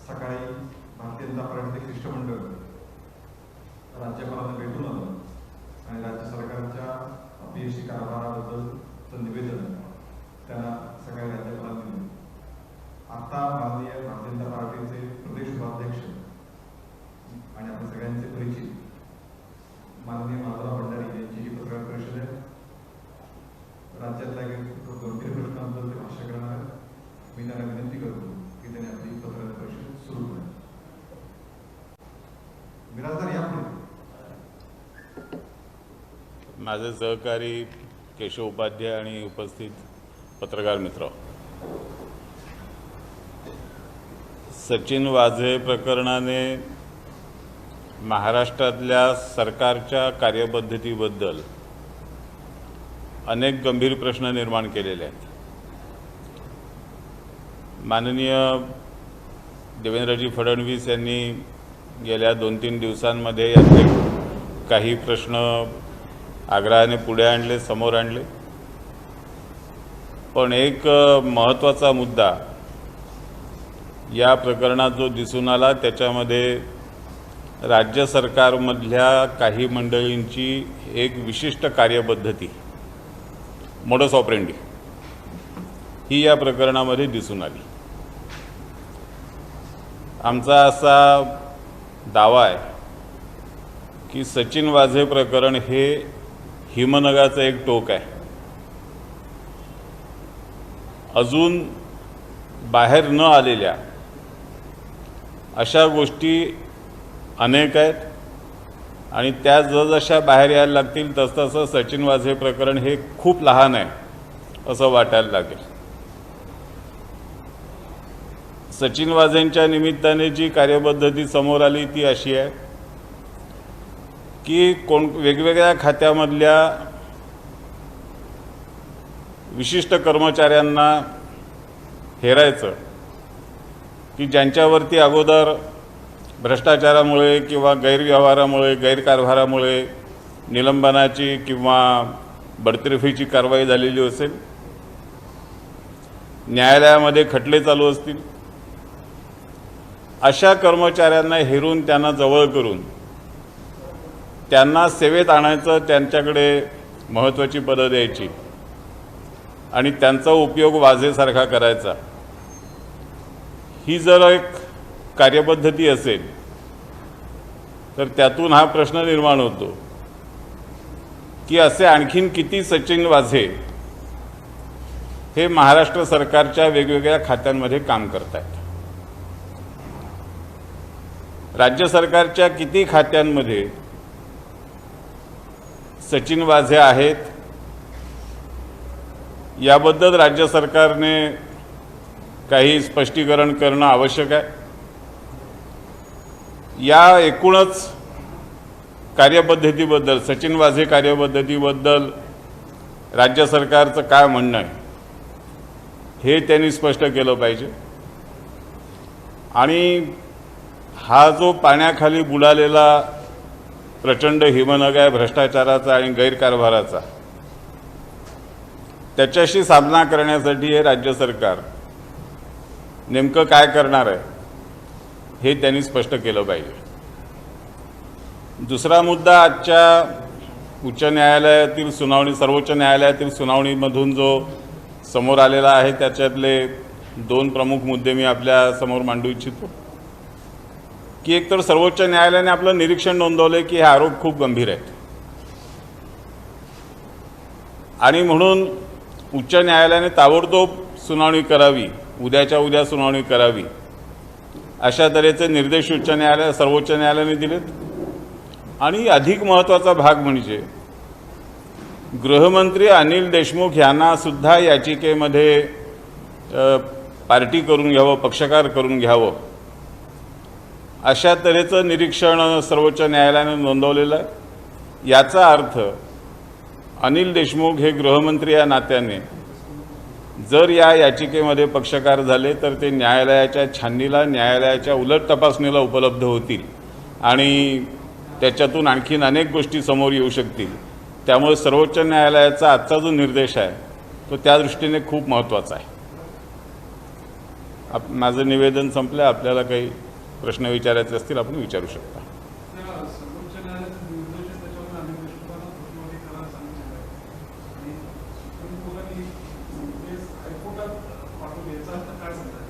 सकाळी भारतीय जनता पार्टीचे शिष्टमंडळ राज्यपालांना भेटून आलं आणि राज्य सरकारच्या अपयशी कारभाराबद्दलचं निवेदन त्यांना सकाळी राज्यपालांनी दिलं. आता माननीय भारतीय जनता पार्टीचे प्रदेश उपाध्यक्ष आणि आपल्या सगळ्यांचे परिचित माननीय माधवराव भंडारी यांची ही पत्रकार परिषद आहे. राज्यातल्या गंभीर प्रश्नांबद्दल ते भाष्य करणार आहेत. मी त्यांना विनंती करतो की त्यांनी आपली पत्रकार परिषद सुरू करा. बिराजदार यापुढे. माझे सहकारी केशव उपाध्याय आणि उपस्थित पत्रकार मित्र, सचिन वाझे प्रकरणाने महाराष्ट्रातल्या सरकारच्या कार्यपद्धतीबद्दल अनेक गंभीर प्रश्न निर्माण केलेले आहेत. माननीय देवेंद्रजी फडणवीस यांनी गेल्या 2-3 दिवसांमध्ये यातले काही प्रश्न आग्रहाने पुढे आणले, समोर आणले. पण एक महत्त्वाचा मुद्दा या प्रकरणात जो दिसून आला त्याच्यामध्ये राज्य सरकारमधल्या काही मंडळींची एक विशिष्ट कार्यपद्धती, मोडस ऑपरेंडी, ही या प्रकरणामध्ये दिसून आली. आमचा असा दावा आहे की सचिन वाझे प्रकरण हे हिमनगाचं एक टोक आहे. अजून बाहेर न आलेल्या अशा गोष्टी अनेक आहेत आणि त्या जसजशा बाहेर यायला लागतील तसतसं सचिन वाझे प्रकरण हे खूप लहान आहे असं वाटायला लागेल. सचिन वाझेंच्या निमित्ताने जी कार्यपद्धती समोर आली ती अशी आहे की वेगवेगळ्या खात्यामधल्या विशिष्ट कर्मचाऱ्यांना हेरायचं की ज्यांच्यावरती अगोदर भ्रष्टाचारामुळे किंवा गैरव्यवहारामुळे, गैरकारभारामुळे निलंबनाची किंवा बडतर्फीची कारवाई झालेली असेल, न्यायालयामध्ये खटले चालू असतील, अशा कर्मचाऱ्यांना हेरून त्यांना जवळ करून त्यांना सेवेत आणायचं, त्यांच्याकडे महत्त्वाची पदं द्यायची आणि त्यांचा उपयोग वाझेसारखा करायचा. ही जर एक कार्यपद्धती असेल तर त्यातून हा प्रश्न निर्माण होतो की असे आणखीन किती सचिन वाझे हे महाराष्ट्र सरकारच्या वेगवेगळ्या खात्यांमध्ये काम करत आहेत. राज्य सरकारच्या किती खात्यांमध्ये सचिन वाझे आहेत याबद्दल राज्य सरकारने काही स्पष्टीकरण करणं आवश्यक आहे. या एकूणच कार्यपद्धतीबद्दल, सचिन वाझे कार्यपद्धतीबद्दल राज्य सरकारचं काय म्हणणं आहे हे त्यांनी स्पष्ट केलं पाहिजे. आणि हा जो पाण्याखाली बुडालेला प्रचंड हिमनग आहे भ्रष्टाचाराचा आणि गैरकारभाराचा, त्याच्याशी सामना करण्यासाठी हे राज्य सरकार नेमकं काय करणार आहे हे त्यांनी स्पष्ट केलं पाहिजे. दुसरा मुद्दा आजच्या उच्च न्यायालयातील सुनावणी, सर्वोच्च न्यायालयातील सुनावणीमधून जो समोर आलेला आहे त्याच्यातले 2 प्रमुख मुद्दे मी आपल्या समोर मांडू इच्छितो. की एकतर सर्वोच्च न्यायालयाने आपलं निरीक्षण नोंदवले की हे आरोप खूप गंभीर आहेत आणि म्हणून उच्च न्यायालयाने ताबडतोब सुनावणी करावी, उद्याच्या उद्या सुनावणी करावी, अशा तऱ्हेचे निर्देश सर्वोच्च न्यायालयाने दिलेत. आणि अधिक महत्त्वाचा भाग म्हणजे गृहमंत्री अनिल देशमुख यांना सुद्धा याचिकेमध्ये पार्टी करून घ्यावं, पक्षकार करून घ्यावं, अशा तऱ्हेचं निरीक्षण सर्वोच्च न्यायालयाने नोंदवलेलं आहे. याचा अर्थ अनिल देशमुख हे गृहमंत्री या नात्याने जर या याचिकेमध्ये पक्षकार झाले तर ते न्यायालयाच्या छाननीला, न्यायालयाच्या उलट तपासणीला उपलब्ध होतील आणि त्याच्यातून आणखीन अनेक गोष्टी समोर येऊ शकतील. त्यामुळे सर्वोच्च न्यायालयाचा आजचा जो निर्देश आहे तो त्या दृष्टीने खूप महत्त्वाचा आहे. माझं निवेदन संपलं. आपल्याला काही प्रश्न विचारायचे असतील आपण विचारू शकता. सर्वोच्च न्यायालयाचे निर्देश आहे, त्याच्यावर अनिल देशमुखांना प्रतिवादी करायला सांगितलेलं आहे आणि सुप्रीम कोर्टाने केस हायकोर्टात पाठवली. याचा अर्थ काय सांगताय?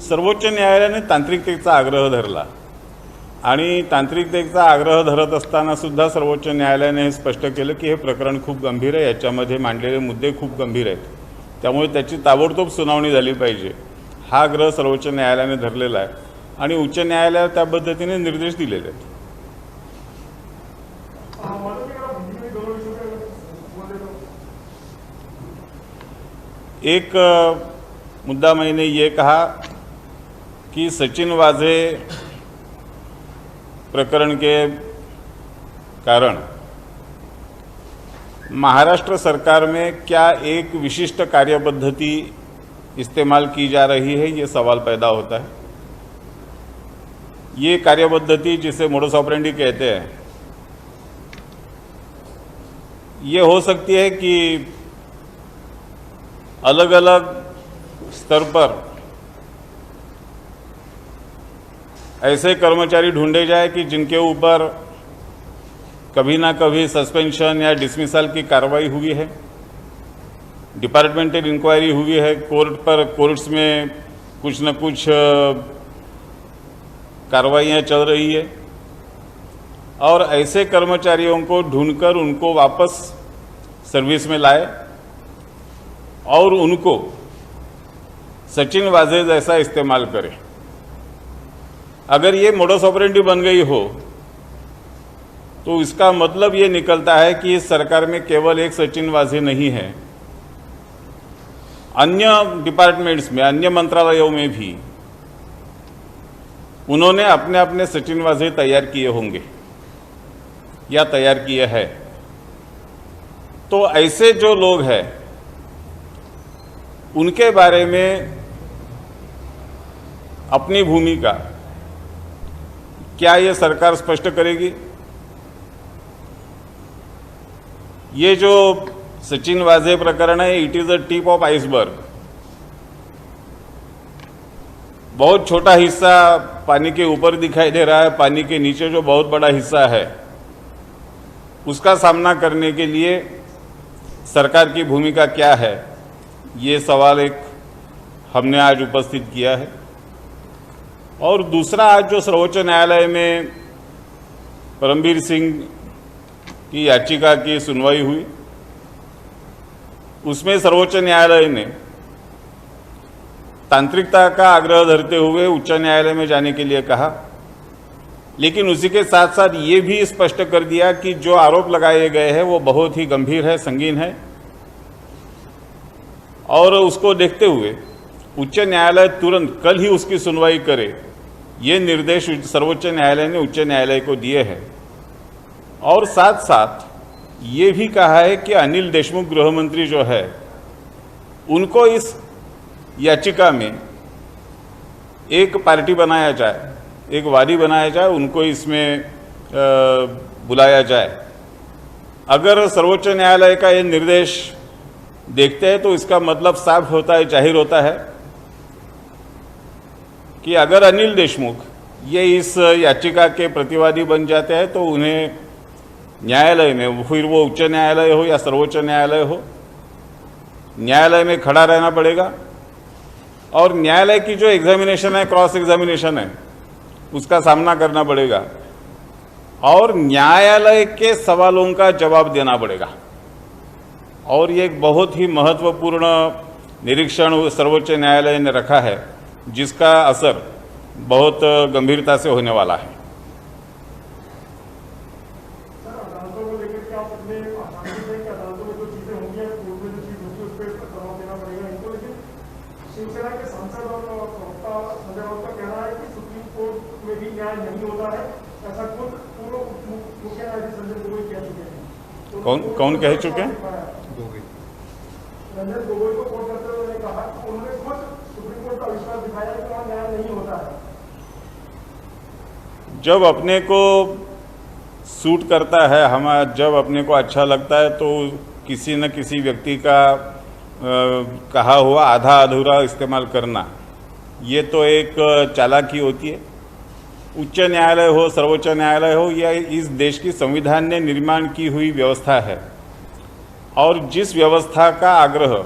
सर्वोच्च न्यायालयाने तांत्रिकतेचा आग्रह धरला आणि तांत्रिकतेचा आग्रह धरत असताना सुद्धा सर्वोच्च न्यायालयाने हे स्पष्ट केलं की हे प्रकरण खूप गंभीर आहे, याच्यामध्ये मांडलेले मुद्दे खूप गंभीर आहेत, त्यामुळे त्याची ताबडतोब सुनावणी झाली पाहिजे. हा आग्रह सर्वोच्च न्यायालयाने धरलेला आहे आणि उच्च न्यायालयाला त्या पद्धतीने निर्देश दिलेले आहेत. एक मुद्दा मैंने ये कहा कि सचिन वाजे प्रकरण के कारण महाराष्ट्र सरकार में क्या एक विशिष्ट कार्यपद्धति इस्तेमाल की जा रही है, ये सवाल पैदा होता है. ये कार्यपद्धति जिसे मोडस ऑपरेंडी कहते हैं, ये हो सकती है कि अलग अलग स्तर पर ऐसे कर्मचारी ढूंढे जाए कि जिनके ऊपर कभी ना कभी सस्पेंशन या डिसमिसल की कार्रवाई हुई है, डिपार्टमेंटल इंक्वायरी हुई है, कोर्ट्स में कुछ न कुछ कार्रवाइयाँ चल रही है, और ऐसे कर्मचारियों को ढूंढकर उनको वापस सर्विस में लाए और उनको सचिन वाजे जैसा इस्तेमाल करें. अगर ये मोडस ऑपरेंडी बन गई हो तो इसका मतलब ये निकलता है कि इस सरकार में केवल एक सचिन वाजे नहीं है, अन्य डिपार्टमेंट्स में, अन्य मंत्रालयों में भी उन्होंने अपने अपने सचिन वाजे तैयार किए होंगे या तैयार किए हैं. तो ऐसे जो लोग हैं उनके बारे में अपनी भूमिका क्या ये सरकार स्पष्ट करेगी? ये जो सचिन वाजे प्रकरण है, it is a tip of iceberg. बहुत छोटा हिस्सा पानी के ऊपर दिखाई दे रहा है, पानी के नीचे जो बहुत बड़ा हिस्सा है उसका सामना करने के लिए सरकार की भूमिका क्या है, ये सवाल एक हमने आज उपस्थित किया है. और दूसरा, आज जो सर्वोच्च न्यायालय में परमबीर सिंह की याचिका की सुनवाई हुई, उसमें सर्वोच्च न्यायालय ने तांत्रिकता का आग्रह धरते हुए उच्च न्यायालय में जाने के लिए कहा, लेकिन उसी के साथ साथ ये भी स्पष्ट कर दिया कि जो आरोप लगाए गए हैं वो बहुत ही गंभीर है, संगीन है, और उसको देखते हुए उच्च न्यायालय तुरंत कल ही उसकी सुनवाई करे, ये निर्देश सर्वोच्च न्यायालय ने उच्च न्यायालय को दिए हैं. और साथ साथ ये भी कहा है कि अनिल देशमुख गृह मंत्री जो है उनको इस याचिका में एक पार्टी बनाया जाए, एक वादी बनाया जाए, उनको इसमें बुलाया जाए. अगर सर्वोच्च न्यायालय का ये निर्देश देखते हैं तो इसका मतलब साफ होता है, जाहिर होता है कि अगर अनिल देशमुख ये इस याचिका के प्रतिवादी बन जाते हैं तो उन्हें न्यायालय में, फिर वो उच्च न्यायालय हो या सर्वोच्च न्यायालय हो, न्यायालय में खड़ा रहना पड़ेगा. और न्यायालय की जो एग्जामिनेशन है, क्रॉस एग्जामिनेशन है, उसका सामना करना पड़ेगा और न्यायालय के सवालों का जवाब देना पड़ेगा. और ये एक बहुत ही महत्वपूर्ण निरीक्षण सर्वोच्च न्यायालय ने रखा है, जिसका असर बहुत गंभीरता से होने वाला है. सर, अदालतों को लेकर क्या आप अपने आसानी में कि अदालतों में जो चीजें होंगी या कोर्ट में जो चीज होगी उस पर दबाव देना पड़ेगा इनको, लेकिन शिवसेना के सांसद और प्रवक्ता संजय राउत का कहना है कि सुप्रीम कोर्ट में भी न्याय नहीं होता है, ऐसा खुद पूर्व मुख्य न्यायाधीश रंजन गोगोई कह चुके हैं. कौन कह चुके हैं? रंजन गोगोई को कोर्ट करते हुए उन्होंने कहा कि उन्होंने खुद सुप्रीम कोर्ट का विश्वास दिखाया कि वहां न्याय नहीं होता है. जब अपने को सूट करता है, जब अपने को अच्छा लगता है तो किसी न किसी व्यक्ति का कहा हुआ आधा अधूरा इस्तेमाल करना, ये तो एक चालाकी होती है। उच्च न्यायालय हो, सर्वोच्च न्यायालय हो, यह इस देश की संविधान ने निर्माण की हुई व्यवस्था है और जिस व्यवस्था का आग्रह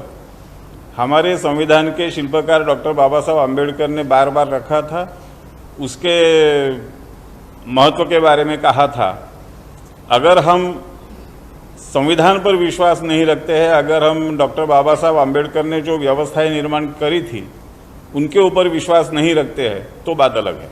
हमारे संविधान के शिल्पकार डॉक्टर बाबा साहब आम्बेडकर ने बार बार रखा था, उसके महत्व के बारे में कहा था। अगर हम संविधान पर विश्वास नहीं रखते हैं, अगर हम डॉक्टर बाबा साहब आम्बेडकर ने जो व्यवस्थाएं निर्माण करी थी उनके ऊपर विश्वास नहीं रखते हैं, तो बात अलग है।